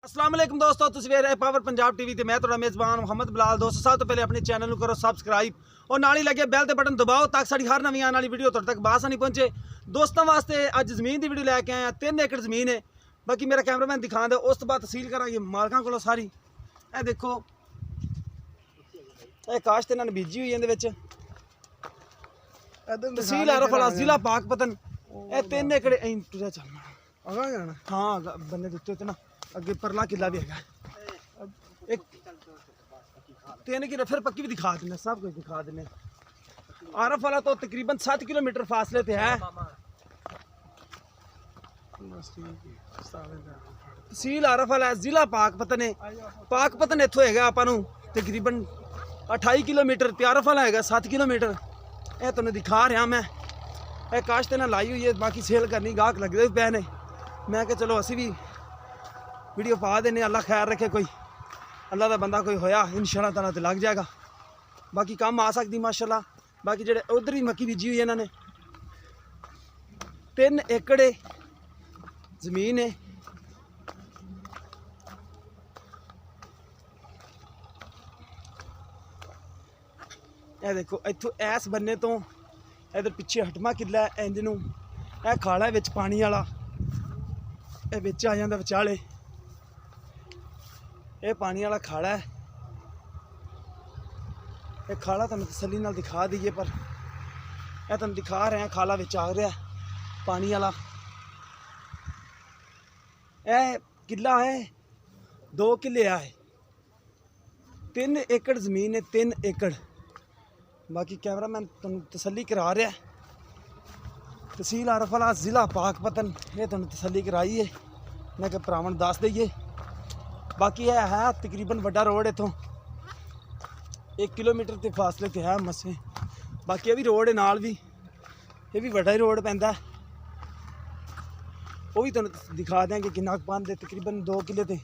अस्सलाम वालेकुम दोस्तों, तुसीं वेख रहे पावर पंजाब टीवी ते मैं तुहाडा मेज़बान मोहम्मद बिलाल। दोस्तों सब तो पहले अपने चैनल करो सबसक्राइब और नाल ही लगे बैल के बटन दबाओ ताकि साडी हर नवीं आने वाली वीडियो तुहाडे तक बासानी पहुंचे। दोस्तों वास्ते अज जमीन की वीडियो लैके आए 3 एकड़ जमीन है। बाकी मेरा कैमरामैन दिखा दे, उस तो बाद तहसील करांगे मालकां कोलों सारी। ए देखो ये काश्त इन्हां ने बीजी हुई है, तहसील आरफवाला जिला पाकपतन। ए 3 एकड़ तुझा चलना जाना। हाँ बन्ने दिते ते ना अगे परला किला भी है। एक 3 किलो फिर पक्की भी दिखा देने, सब कुछ दिखा देने। आरफ वाला तो तकरीबन 7 किलोमीटर फासले पे है। तहसील आरफ वाला जिला पाकपतन है। पाकपतन इत्थों हैगा आपां नूं तकरीबन 28 किलोमीटर, ते आरफ वाला हैगा 7 किलोमीटर। ये तुहानूं दिखा रहा मैं। ये काश्त इन्हां लाई हुई है, बाकी सेल करनी, गाहक लगदे भी पे ने। मैं कि चलो असी भी वीडियो पा देने। अल्लाह खैर रखे, कोई अल्लाह का बंदा कोई होया इंशाअल्लाह ताला तो लग जाएगा। बाकी काम आ सकती माशाअल्लाह। बाकी जेडे उधर ही मक्की बीजी हुई है इन्होंने 3 एकड़ जमीन है। यह देखो इत्थों इस बन्ने तो इधर पिछे हटमा किला है। इंज नूं यह खाला है विच पानी वाला, यह विच आ जांदा विचाले। ये पानी वाला खाड़ा है। ये खाड़ा तुहानूं तसल्ली नाल दिखा दईए, पर यह तुहानूं दिखा रहे हैं खाला विच आ रहा है पानी वाला। यह किला है 2 किले है। 3 एकड़ जमीन है, 3 एकड़। बाकी कैमरामैन तुहानूं तसल्ली करा रहा है। तहसील आरफवाला जिला पाकपतन, ये तुहानूं तसल्ली कराई है। मैं क्या भरावां नूं दस दईए। बाकी है तकरीबन वड्डा रोड इतों 1 किलोमीटर के फासले ते है मसे। बाकी ये भी रोड है नाल भी, ये भी वड्डा ही रोड पैंदा है। वो भी तुहानूं दिखा देंगे किन्ना पांदे। तकरीबन 2 किले ते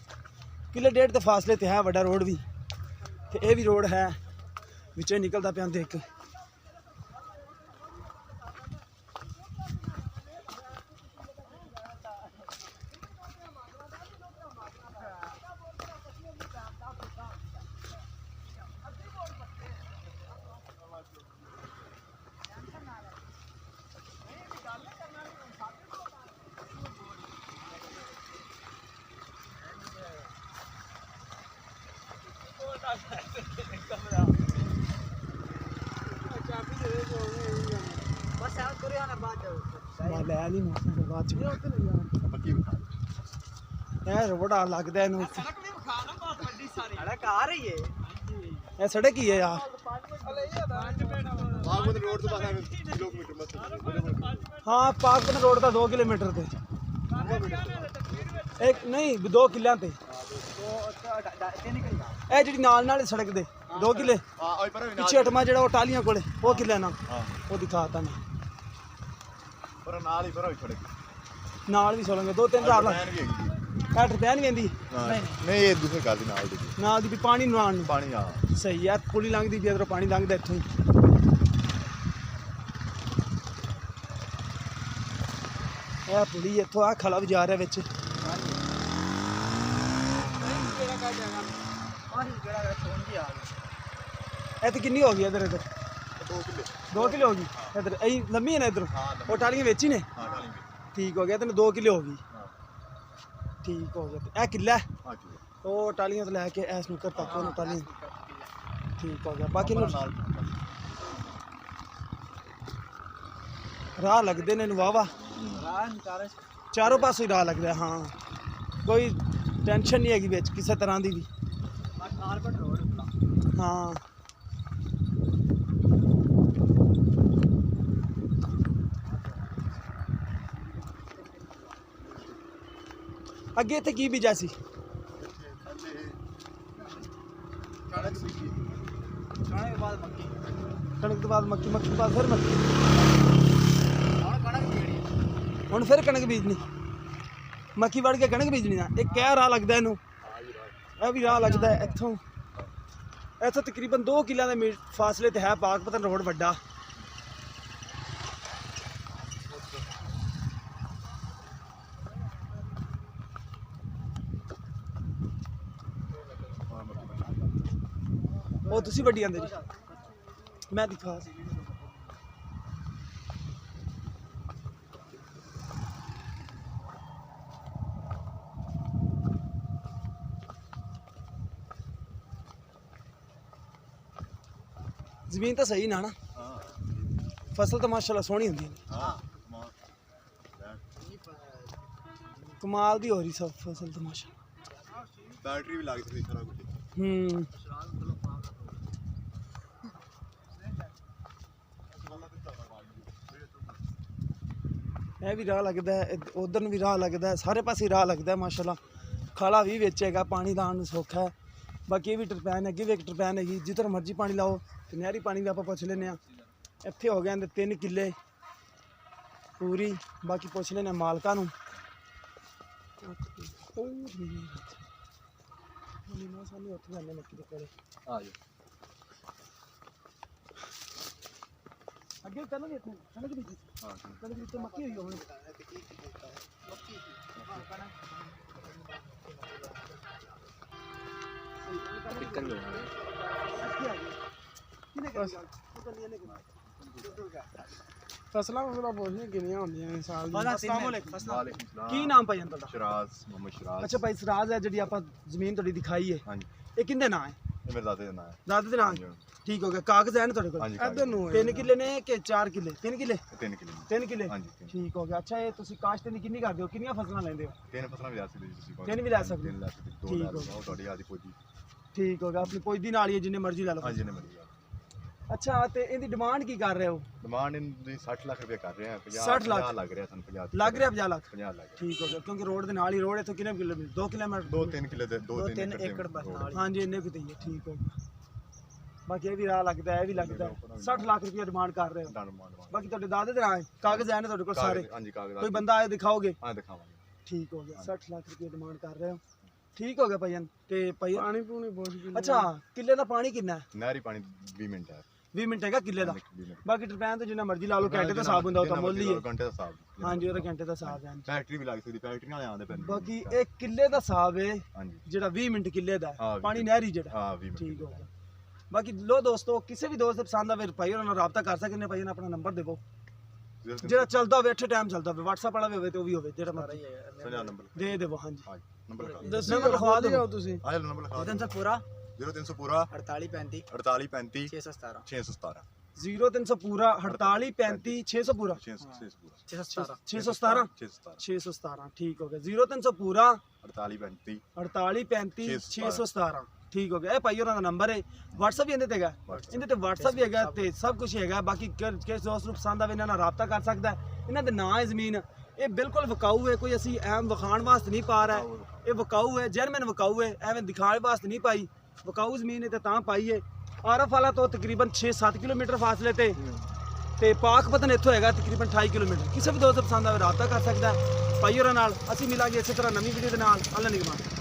किले डेढ़ के फासले ते है वड्डा रोड भी। ते ये भी रोड है विचों निकलदा पिया एक। रोड़ा लगता है सड़क ही है यार। हाँ पाकपतन रोड का 2 किलोमीटर थे, एक नहीं 2 किलों ते जी नाल सड़क दे 2 किले पिछे हटमा जो टालियां कोले वो किले ना वो दिखाता मैं। नाल भी सोलेंगे 2-3 रात टरपैन भी आंदी नहीं ये दूसरे घर दी नाल दी पानी नाल पानी। हाँ सही है, पुली लंघदी भी इधरों पानी लंघदा इत्थों ही। यह पुली इत्थों आ खला भी जा रहा बिच। इत्थे किन्नी हो गई इधर 2 किलो हो गई इधर यही लम्मी है ना इधर। वो टालियां बेच ही ने ठीक हो गया, तेन 2 किलो हो गई ठीक हो गया। यह किला वो टालियां तो लैके ऐस नुकर तक टालियां ठीक हो गया। बाकी राह लगते ने वाहवा चारों पासों ही राह लगता है। हाँ कोई टेंशन नहीं हैगी बिच किसी तरह की भी। हाँ अगे इत्थे की बीजा सी? कणक तो बाद मक्की, मक्की तो बाद फिर मक्की, हुण फिर कणक बीजनी। मक्की वड़ के कणक बीजनी ना। एक क्या राह लगता है इनू? यह भी राह लगता है इत्थों। इत्थों तकरीबन 2 किलों के फासले ते है पाकपतन रोड वड्डा। ਉਹ ਤੁਸੀਂ ਵੱਡੀ ਆਂਦੇ ਜੀ ਮੈਂ ਦਿਖਾ ਜ਼ਮੀਨ ਤਾਂ ਸਹੀ ਨਾ ਫਸਲ ਤਾਂ ਮਾਸ਼ਾਅੱਲਾ ਸੋਹਣੀ ਹੁੰਦੀ ਹੈ ਕਮਾਲ ਦੀ ਹੋ ਰਹੀ ਸਭ ਫਸਲ ਤਾਂ ਮਾਸ਼ਾਅੱਲਾ बैटरी भी लग सकती सारा कुछ ਇਹ ਵੀ ਰਾਹ ਲੱਗਦਾ ਹੈ ਉਧਰ ਨੂੰ ਵੀ ਰਾਹ ਲੱਗਦਾ ਹੈ ਸਾਰੇ ਪਾਸੇ ਰਾਹ ਲੱਗਦਾ ਹੈ ਮਾਸ਼ਾਅੱਲਾ ਖਾਲਾ ਵੀ ਵਿੱਚ ਹੈਗਾ ਪਾਣੀ ਦਾ ਆਉਣ ਨੂੰ ਸੌਖਾ ਹੈ ਬਾਕੀ ਇਹ ਵੀ ਟਰਪੈਨ ਅੱਗੇ ਵੀ ਇੱਕ ਟਰਪੈਨ ਹੈਗੀ ਜਿੱਧਰ ਮਰਜ਼ੀ ਪਾਣੀ ਲਾਓ ਤੇ ਨਹਿਰੀ ਪਾਣੀ ਵੀ ਆਪਾਂ ਪੁੱਛ ਲੈਂਦੇ ਆ ਇੱਥੇ ਹੋ ਗਏ ਨੇ 3 ਕਿੱਲੇ ਪੂਰੀ ਬਾਕੀ ਪੁੱਛ ਲੈਂਦੇ ਮਾਲਕਾਂ ਨੂੰ ਨਾ ਸਾਨੂੰ ਉੱਥੇ ਜਾਂਦੇ ਮੱਕੀ ਦੇ ਕੋਲੇ आ जाओ ਅੱਗੇ ਕਣਕ ਇੱਥੇ ਕਣਕ ਦੀ हां ਕਣਕ ਦੀ ਤੇ ਮੱਕੀ ਹੋਈ ਹੋਣੀ टिक्कर भी ਫਸਲਾਂ ਫਸਲਾਂ ਬਹੁਤ ਗਿਣੀਆਂ ਹੁੰਦੀਆਂ ਨੇ ਸਾਲ ਦੀ वालेकुम ਕੀ ਨਾਮ ਭਾਈ ਤੁਹਾਡਾ शराज मोहम्मद शराज ਅੱਛਾ ਭਾਈ ਸਰਾਜ ਹੈ ਜਿਹੜੀ ਆਪਾਂ ਜ਼ਮੀਨ ਤੁਹਾਡੀ ਦਿਖਾਈ ਹੈ हाँ जी ਇਹ ਕਿੰਦੇ ਨਾਂ ਹੈ ये मेरे दादे का नाम है ਦਾਦੇ ਦੇ ਨਾਂ ਹੈ? ਠੀਕ ਹੋ ਗਿਆ ਕਾਗਜ਼ ਹੈ ਨਾ ਤੁਹਾਡੇ हाँ जी ਕੋਲ इधर नु 3 ਕਿੱਲੇ ਨੇ ਕਿ 4 ਕਿੱਲੇ 3 ਕਿੱਲੇ 3 किलो 3 ਕਿੱਲੇ हाँ जी ਠੀਕ ਹੋ ਗਿਆ ਅੱਛਾ ਇਹ ਤੁਸੀਂ ਕਾਸ਼ਤ ਦੀ ਕਿੰਨੀ ਕਰਦੇ ਹੋ ਕਿੰਨੀਆਂ ਫਸਲਾਂ ਲੈਂਦੇ ਹੋ 3 फसलां भी ले सकते जी ਤਿੰਨ ਵੀ ਲੈ ਸਕਦੇ तीन ले सकते दो ठीक ले हो सकते ਤੁਹਾਡੀ ਆਦੀ ਕੋਈ ਠੀਕ ਹੋ ਗਿਆ ਆਪਣੀ ਪੁੱਜਦੀ ਨਾਲ ਹੀ ਹੈ, ਜਿੰਨੇ ਮਰਜ਼ੀ ਲੈ ਲਓ हाँ जी ने मरी ਅੱਛਾ ਤੇ ਇਹਦੀ ਡਿਮਾਂਡ ਕੀ ਕਰ ਰਹੇ ਹੋ डिमांड इन 60 लाख रुपए कर रहे हैं 60 लाख? लग रहा है सन 50 ਲੱਗ ਰਿਹਾ 50 ਲੱਖ 50 लग ਠੀਕ ਹੋ ਗਿਆ ਕਿਉਂਕਿ ਰੋਡ ਦੇ ਨਾਲ ਹੀ ਰੋਡ ਇੱਥੋਂ ਕਿੰਨੇ ਕਿਲੋਮੀਟਰ 2 ਕਿਲੋਮੀਟਰ 2-3 किलो दे 2-3 एकड़ बस ਹਾਂਜੀ ਇੰਨੇ ਕੁ ਤੇ ਹੀ ਹੈ ਠੀਕ ਹੋ ਗਿਆ ਬਾਕੀ ਇਹ ਵੀ ਰਾਹ ਲੱਗਦਾ ਹੈ, ਇਹ ਵੀ ਲੱਗਦਾ ਹੈ। 60 ਲੱਖ ਰੁਪਏ ਡਿਮਾਂਡ ਕਰ ਰਹੇ ਹੋ ਬਾਕੀ ਤੁਹਾਡੇ ਦਾਦੇ ਦੇ ਨਾਂ ਹੈ ਕਾਗਜ਼ ਹੈ ਨੇ ਤੁਹਾਡੇ ਕੋਲ ਸਾਰੇ हाँ जी कागज ਕੋਈ ਬੰਦਾ ਆਏ ਦਿਖਾਓਗੇ हाँ दिखावांगे ਠੀਕ ਹੋ ਗਿਆ 60 ਲੱਖ ਰੁਪਏ ਡਿਮਾਂਡ ਕਰ ਰਹੇ ਹੋ ਠੀਕ ਹੋ ਗਿਆ ਭਾਈਨ ਤੇ ਭਾਈ ਪਾਣੀ ਪੂਣੀ ਬਹੁਤ ਅੱਛਾ ਕਿੱਲੇ ਦਾ ਪਾਣੀ ਕਿੰਨਾ ਹੈ नहरी पानी 20 मिनट है 20 ਮਿੰਟ ਹੈਗਾ ਕਿੱਲੇ ਦਾ 20 मिनट ਬਾਕੀ ਟਰਪੈਨ ਤੇ ਜਿੰਨਾ ਮਰਜ਼ੀ ਲਾ ਲਓ ਘੰਟੇ ਦਾ ਹਿਸਾਬ ਹੁੰਦਾ ਉਹ ਤਾਂ ਮੁੱਲ ਹੀ ਹੈ घंटे का हिसाब ਹਾਂਜੀ ਉਹਦਾ ਘੰਟੇ ਦਾ ਹਿਸਾਬ ਹੈ बैटरी भी लग सकती बैटरी वाले आंदे पैन ਬਾਕੀ ਇਹ ਕਿੱਲੇ ਦਾ ਹਿਸਾਬ ਹੈ हाँ जी ਜਿਹੜਾ 20 ਮਿੰਟ ਕਿੱਲੇ ਦਾ ਹੈ। ਹਾਂ, ਪਾਣੀ ਨਹਿਰੀ ਜਿਹੜਾ हाँ 20 मिनट ਠੀਕ ਹੋ ਗਿਆ ਬਾਕੀ ਲੋ ਦੋਸਤੋ ਕਿਸੇ ਵੀ ਦੋਸਤ ਦੇ ਪਸੰਦ ਆਵੇ ਭਾਈ ਉਹਨਾਂ ਨਾਲ ਰਾਬਤਾ ਕਰ ਸਕਦੇ ਨੇ ਭਾਈ ਆਪਣਾ ਨੰਬਰ ਦੇਵੋ ਜਿਹੜਾ ਚੱਲਦਾ ਹੋਵੇ ਅੱਠੇ ਟਾਈਮ ਚੱਲਦਾ ਹੋਵੇ WhatsApp ਵਾਲਾ ਵੀ ਹੋਵੇ ਤੇ ਉਹ ਵੀ ਹੋਵੇ ਜਿਹੜਾ ਮਰਜ਼ੀ सुना नंबर ਦੇ ਦੇਵੋ ਹਾਂਜੀ हाँ नंबर लिखा ਨੰਬਰ ਲਿਖਵਾ ਦਿਓ ਤੁਸੀਂ हाँ नंबर लिखा 300 पूरा 0300 पूरा 48 35 48 35 617 617 0300 ਪੂਰਾ 48 35 600 ਪੂਰਾ 600 पूरा 617 617 617 617 ਠੀਕ ਹੋ ਗਿਆ 0300 ਪੂਰਾ 48 35 48 35 617 ਠੀਕ ਹੋ ਗਿਆ ਇਹ ਭਾਈ ਉਹਨਾਂ ਦਾ ਨੰਬਰ ਹੈ WhatsApp ਵੀ ਇਹਦੇ ਤੇ ਹੈਗਾ ਇਹਦੇ ਤੇ WhatsApp ਵੀ ਹੈਗਾ ਤੇ ਸਭ ਕੁਝ ਹੈਗਾ ਬਾਕੀ ਕਿਸ ਦੋਸਤ ਨੂੰ ਪਸੰਦ ਆਵੇ ਇਹਨਾਂ ਨਾਲ ਰਾਬਤਾ ਕਰ ਸਕਦਾ ਹੈ ਇਹਨਾਂ ਦੇ ਨਾਂ ਹੈ ਜ਼ਮੀਨ ਇਹ ਬਿਲਕੁਲ ਵਿਕਾਊ ਹੈ ਕੋਈ ਅਸੀਂ ਐਮ ਵਿਖਾਣ ਵਾਸਤੇ ਨਹੀਂ ਪਾ ਰਿਹਾ ਇਹ ਵਿਕਾਊ ਹੈ ਜਰਮਨ ਵਿਕਾਊ ਹੈ ਐਵੇਂ ਦਿਖਾਣ ਵਾਸਤੇ ਨਹੀਂ ਪਾਈ ਵਿਕਾਊ ਜ਼ਮੀਨ ਹੈ ਤੇ ਤਾਂ ਪਾਈ ਹੈ ਆਰਫ ਵਾਲਾ ਤੋਂ ਤਕਰੀਬਨ 6-7 ਕਿਲੋਮੀਟਰ ਫਾਸਲੇ ਤੇ ਪਾਕਪਤਨ ਇੱਥੋਂ ਹੈਗਾ ਤਕਰੀਬਨ 28 ਕਿਲੋਮੀਟਰ ਕਿਸੇ ਵੀ ਦੋਸਤ ਪਸੰਦ ਆਵੇ ਰਾਬਤਾ ਕਰ ਸਕਦਾ ਹੈ ਭਾਈ ਹੋਰਾਂ ਨਾਲ ਅਸੀਂ ਮਿਲਾਂਗੇ ਇਸੇ ਤਰ੍ਹਾਂ ਨਵੀਂ ਵੀਡੀਓ ਦੇ ਨਾਲ ਅੱਲਾ ਨਿਗਮਾਨ